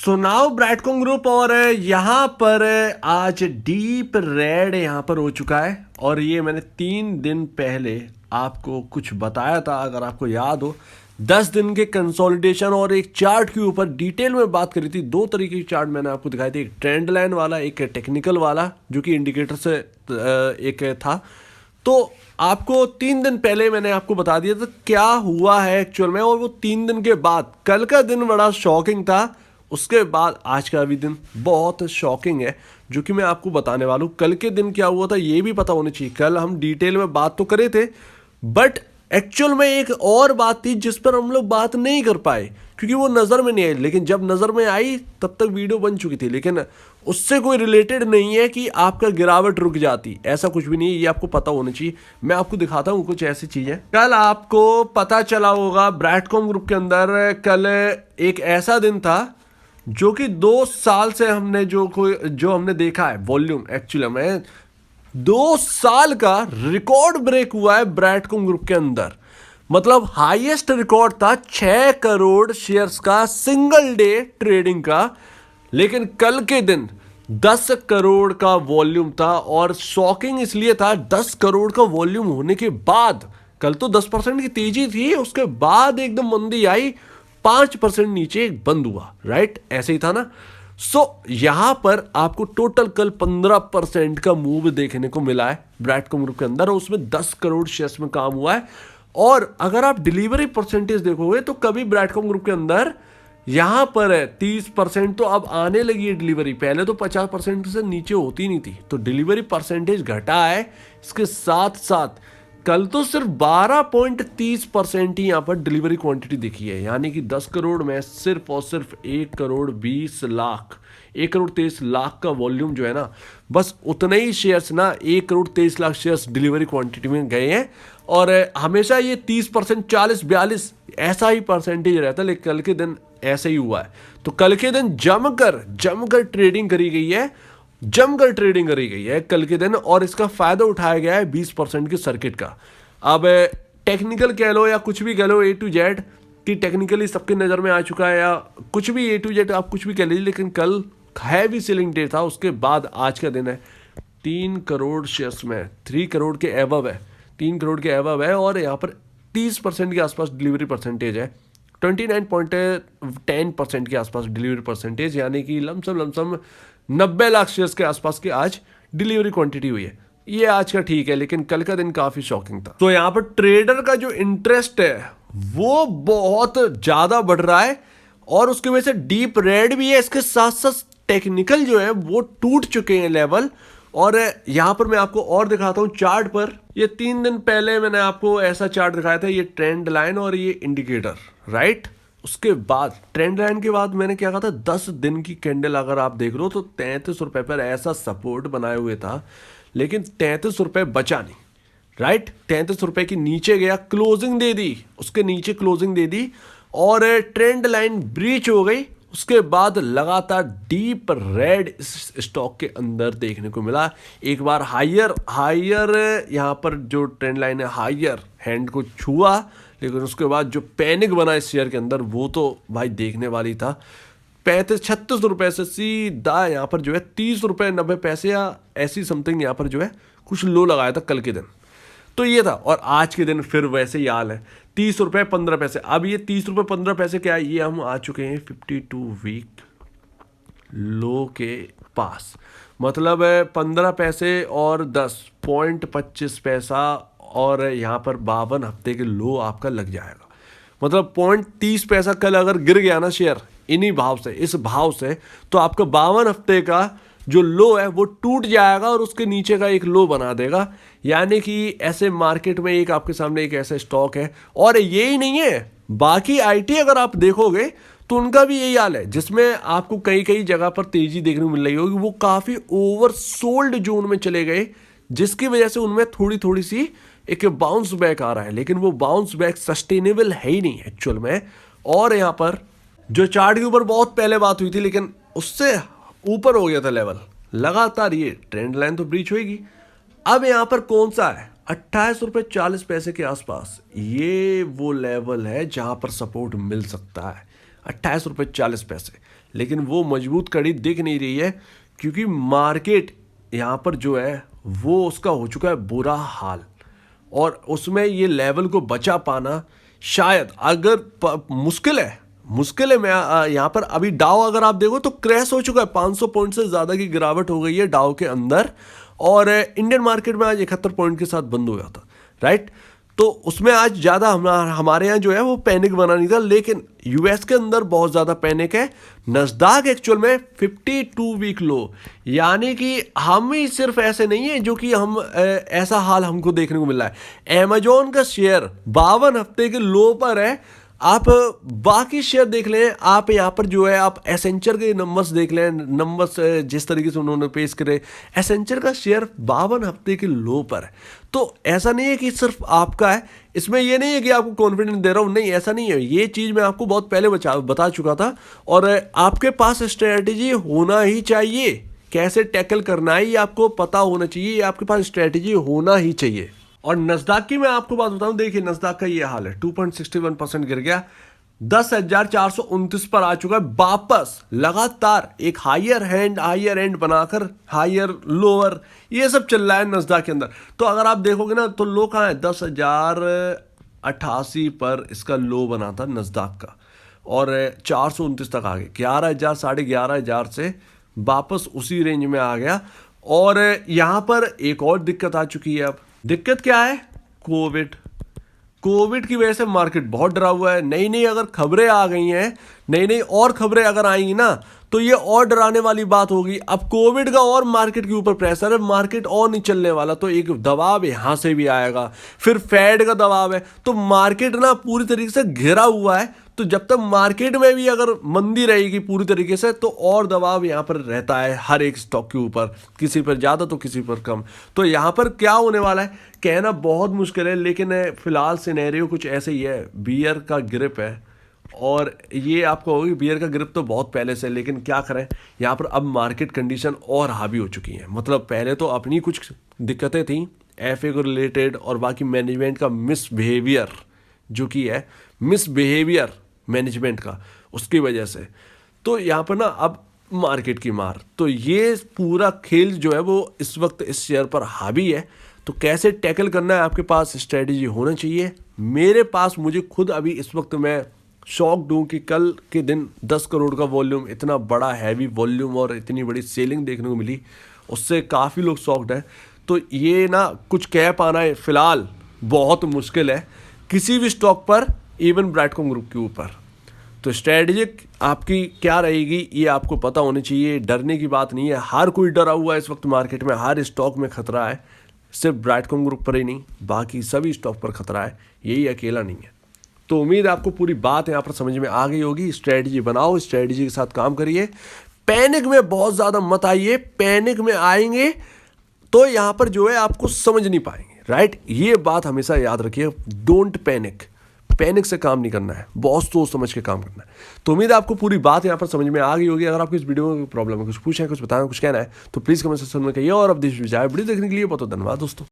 सुनाओ Brightcom group. और यहाँ पर आज डीप रेड यहाँ पर हो चुका है और ये मैंने 3 दिन पहले आपको कुछ बताया था, अगर आपको याद हो। 10 दिन के कंसोलिडेशन और एक चार्ट के ऊपर डिटेल में बात करी थी। 2 तरीके की चार्ट मैंने आपको दिखाई थी, एक ट्रेंड लाइन वाला, एक टेक्निकल वाला जो कि इंडिकेटर से एक था। तो आपको 3 दिन पहले मैंने आपको बता दिया था क्या हुआ है एक्चुअल में। और वो 3 दिन के बाद कल का दिन बड़ा शॉकिंग था, उसके बाद आज का भी दिन बहुत शॉकिंग है जो कि मैं आपको बताने वाला हूँ। कल के दिन क्या हुआ था ये भी पता होना चाहिए। कल हम डिटेल में बात तो करे थे, बट एक्चुअल में एक और बात थी जिस पर हम लोग बात नहीं कर पाए क्योंकि वो नज़र में नहीं आई। लेकिन जब नज़र में आई तब तक वीडियो बन चुकी थी, लेकिन उससे कोई रिलेटेड नहीं है कि आपका गिरावट रुक जाती, ऐसा कुछ भी नहीं है। ये आपको पता होना चाहिए। मैं आपको दिखाता हूँ कुछ ऐसी चीज़ें। कल आपको पता चला होगा ब्राइटकॉम ग्रुप के अंदर कल एक ऐसा दिन था जो कि 2 साल से हमने जो हमने देखा है वॉल्यूम, एक्चुअली में 2 साल का रिकॉर्ड ब्रेक हुआ है ब्राइटकॉम ग्रुप के अंदर। मतलब हाईएस्ट रिकॉर्ड था 6 करोड़ शेयर्स का सिंगल डे ट्रेडिंग का। लेकिन कल के दिन 10 करोड़ का वॉल्यूम था और शॉकिंग इसलिए था 10 करोड़ का वॉल्यूम होने के बाद। कल तो 10% की तेजी थी, उसके बाद एकदम मंदी आई, 5% नीचे बंद हुआ। राइट, ऐसे ही था ना। सो यहां पर आपको टोटल कल 15% का मूव देखने को मिला है ब्राइटकॉम ग्रुप के अंदर और उसमें 10 करोड़ शेयर्स में काम हुआ है। और अगर आप डिलीवरी परसेंटेज देखोगे तो कभी ब्राइटकॉम ग्रुप के अंदर यहां पर है 30% तो अब आने लगी है डिलीवरी। पहले तो 50% से नीचे होती नहीं थी, तो डिलीवरी परसेंटेज घटा है। इसके साथ साथ कल तो सिर्फ 12.30% ही यहाँ पर डिलीवरी क्वांटिटी दिखी है, यानी कि 10 करोड़ में सिर्फ और सिर्फ 1 करोड़ 20 लाख 1 करोड़ 23 लाख का वॉल्यूम जो है ना, बस उतने ही शेयर्स ना 1 crore 23 lakh shares delivery quantity में गए हैं। और हमेशा ये 30% 40-42 ऐसा ही परसेंटेज रहता है, लेकिन कल के दिन ऐसे ही हुआ है। तो कल के दिन जमकर ट्रेडिंग करी गई है कल के दिन, और इसका फायदा उठाया गया है 20% के सर्किट का। अब टेक्निकल कह लो या कुछ भी कह लो, A to Z कि टेक्निकली सबके नज़र में आ चुका है, या कुछ भी A to Z आप कुछ भी कह लीजिए। लेकिन कल हैवी सेलिंग डे था, उसके बाद आज का दिन है 3 करोड़ शेयर्स में 3 करोड़ के एबव है, 3 करोड़ के एबव है। और यहाँ पर 30% के आसपास डिलीवरी परसेंटेज है, 29.10% के आसपास डिलीवरी परसेंटेज, यानी कि लमसम 90 लाख शेयर्स के आसपास के आज डिलीवरी क्वांटिटी हुई है। ये आज का ठीक है, लेकिन कल का दिन काफी शॉकिंग था। तो यहाँ पर ट्रेडर का जो इंटरेस्ट है वो बहुत ज्यादा बढ़ रहा है और उसकी वजह से डीप रेड भी है। इसके साथ साथ टेक्निकल जो है वो टूट चुके हैं लेवल। और यहां पर मैं आपको और दिखाता हूं चार्ट पर। ये 3 दिन पहले मैंने आपको ऐसा चार्ट दिखाया था, ये ट्रेंड लाइन और ये इंडिकेटर, राइट। उसके बाद ट्रेंड लाइन के बाद मैंने क्या कहा था, 10 दिन की कैंडल अगर आप देख लो तो 33 रुपए पर ऐसा सपोर्ट बनाए हुए था, लेकिन 33 रुपए बचा नहीं। राइट, 33 रुपए की नीचे गया, क्लोजिंग दे दी, उसके नीचे क्लोजिंग दे दी और ट्रेंड लाइन ब्रीच हो गई। उसके बाद लगातार डीप रेड इस स्टॉक के अंदर देखने को मिला। एक बार हायर यहाँ पर जो ट्रेंड लाइन है हायर हैंड को छुआ, लेकिन उसके बाद जो पैनिक बना इस शेयर के अंदर वो तो भाई देखने वाली था। 36 रुपए से सीधा यहाँ पर जो है 30 रुपए 90 पैसे या ऐसी समथिंग यहाँ पर जो है कुछ लो लगाया था कल के दिन। तो ये था, और आज के दिन फिर वैसे ही हाल है, 30 रुपए 15 पैसे। अब ये 30 रुपए 15 पैसे क्या है, ये हम आ चुके हैं 52 वीक लो के पास। मतलब 15 पैसे और 10.25 पैसा और यहाँ पर 52 हफ्ते के लो आपका लग जाएगा। मतलब 0.30 पैसा कल अगर गिर गया ना शेयर इन्हीं भाव से, इस भाव से, तो आपका 52 हफ्ते का जो लो है वो टूट जाएगा और उसके नीचे का एक लो बना देगा। यानी कि ऐसे मार्केट में एक आपके सामने एक ऐसा स्टॉक है। और यही नहीं है, बाकी आईटी अगर आप देखोगे तो उनका भी यही हाल है, जिसमें आपको कई जगह पर तेजी देखने को मिल रही होगी। वो काफी ओवर सोल्ड जोन में चले गए, जिसकी वजह से उनमें थोड़ी सी एक बाउंस बैक आ रहा है, लेकिन वो बाउंस बैक सस्टेनेबल है ही नहीं एक्चुअल में। और यहाँ पर जो चार्ट के ऊपर बहुत पहले बात हुई थी, लेकिन उससे ऊपर हो गया था लेवल, लगातार ये ट्रेंड लाइन तो ब्रीच होगी। अब यहाँ पर कौन सा है, 28 रुपए 40 पैसे के आसपास, ये वो लेवल है जहां पर सपोर्ट मिल सकता है, 28 रुपए 40 पैसे। लेकिन वो मजबूत कड़ी दिख नहीं रही है, क्योंकि मार्केट यहाँ पर जो है वो उसका हो चुका है बुरा हाल, और उसमें ये लेवल को बचा पाना शायद अगर मुश्किल है। मैं यहाँ पर अभी डाउ अगर आप देखो तो क्रैश हो चुका है, 500 पॉइंट से ज़्यादा की गिरावट हो गई है डाउ के अंदर, और इंडियन मार्केट में आज 71 पॉइंट के साथ बंद हो गया था, राइट। तो उसमें आज ज़्यादा हमारे यहाँ जो है वो पैनिक बना नहीं था, लेकिन यूएस के अंदर बहुत ज़्यादा पैनिक है। नस्दाक एक्चुअल में 52 वीक लो, यानी कि हम ही सिर्फ ऐसे नहीं है जो कि हम ऐसा हाल हमको देखने को मिल रहा है। अमेजोन का शेयर 52 हफ्ते के लो पर है। आप बाकी शेयर देख लें, आप यहाँ पर जो है आप एसेंचर के नंबर्स देख लें, नंबर्स जिस तरीके से उन्होंने पेश करे, एसेंचर का शेयर 52 हफ्ते के लो पर है। तो ऐसा नहीं है कि सिर्फ आपका है, इसमें ये नहीं है कि आपको कॉन्फिडेंस दे रहा हूँ, नहीं ऐसा नहीं है। ये चीज़ मैं आपको बहुत पहले बता चुका था, और आपके पास स्ट्रेटजी होना ही चाहिए। कैसे टैकल करना है ये आपको पता होना चाहिए, आपके पास स्ट्रेटजी होना ही चाहिए। और नस्दाक की मैं आपको बात बताऊं, देखिए नस्दाक का ये हाल है, 2.61% गिर गया, 10,429 पर आ चुका है, वापस लगातार एक हायर एंड बनाकर हायर लोअर ये सब चल रहा है नस्दाक के अंदर। तो अगर आप देखोगे ना तो लो कहाँ है, 10,088 पर इसका लो बना था नस्दाक का, और 429 तक आ गए, 11,000 11,500 से वापस उसी रेंज में आ गया। और यहाँ पर एक और दिक्कत आ चुकी है। अब दिक्कत क्या है, कोविड की वजह से मार्केट बहुत डरा हुआ है। नई अगर खबरें आ गई हैं, नई और खबरें अगर आएंगी ना तो ये और डराने वाली बात होगी। अब कोविड का और मार्केट के ऊपर प्रेशर है, मार्केट और नहीं चलने वाला, तो एक दबाव यहाँ से भी आएगा, फिर फेड का दबाव है, तो मार्केट ना पूरी तरीके से घिरा हुआ है। तो जब तक मार्केट में भी अगर मंदी रहेगी पूरी तरीके से, तो और दबाव यहाँ पर रहता है हर एक स्टॉक के ऊपर, किसी पर ज़्यादा तो किसी पर कम। तो यहाँ पर क्या होने वाला है कहना बहुत मुश्किल है, लेकिन फिलहाल सिनेरियो कुछ ऐसे ही है। बियर का ग्रिप है, और ये आपको होगी, बियर का ग्रिप तो बहुत पहले से, लेकिन क्या करें यहाँ पर अब मार्केट कंडीशन और हावी हो चुकी हैं। मतलब पहले तो अपनी कुछ दिक्कतें थी एफए को रिलेटेड, और बाकी मैनेजमेंट का मिसबिहेवियर जो कि है मिसबिहेवियर मैनेजमेंट का, उसकी वजह से तो यहाँ पर ना अब मार्केट की मार, तो ये पूरा खेल जो है वो इस वक्त इस शेयर पर हावी है। तो कैसे टैकल करना है, आपके पास स्ट्रेटजी होना चाहिए। मेरे पास, मुझे खुद अभी इस वक्त मैं शॉक्ड हूँ कि कल के दिन 10 करोड़ का वॉल्यूम, इतना बड़ा हैवी वॉल्यूम और इतनी बड़ी सेलिंग देखने को मिली, उससे काफ़ी लोग शॉक्ड हैं। तो ये ना कुछ कह पाना है फ़िलहाल बहुत मुश्किल है किसी भी स्टॉक पर, इवन ब्राइटकॉम ग्रुप के ऊपर। तो स्ट्रेटजिक आपकी क्या रहेगी ये आपको पता होनी चाहिए। डरने की बात नहीं है, हर कोई डरा हुआ है इस वक्त मार्केट में, हर स्टॉक में खतरा है, सिर्फ ब्राइटकॉम ग्रुप पर ही नहीं, बाकी सभी स्टॉक पर खतरा है, यही अकेला नहीं है। तो उम्मीद है आपको पूरी बात यहाँ पर समझ में आ गई होगी। स्ट्रेटजी बनाओ, स्ट्रेटजी के साथ काम करिए, पैनिक में बहुत ज़्यादा मत आइए। पैनिक में आएंगे तो यहाँ पर जो है आपको समझ नहीं पाएंगे, राइट। ये बात हमेशा याद रखिए, डोंट पैनिक से काम नहीं करना है, बहुत सोच समझ के काम करना है। तो उम्मीद है आपको पूरी बात यहाँ पर समझ में आ गई होगी। अगर आपको इस वीडियो में प्रॉब्लम है, कुछ पूछना है, कुछ बताना, कुछ कहना है, तो प्लीज़ कमेंट सेक्शन में कहिए। और अब वीडियो देखने के लिए बहुत धन्यवाद दोस्तों।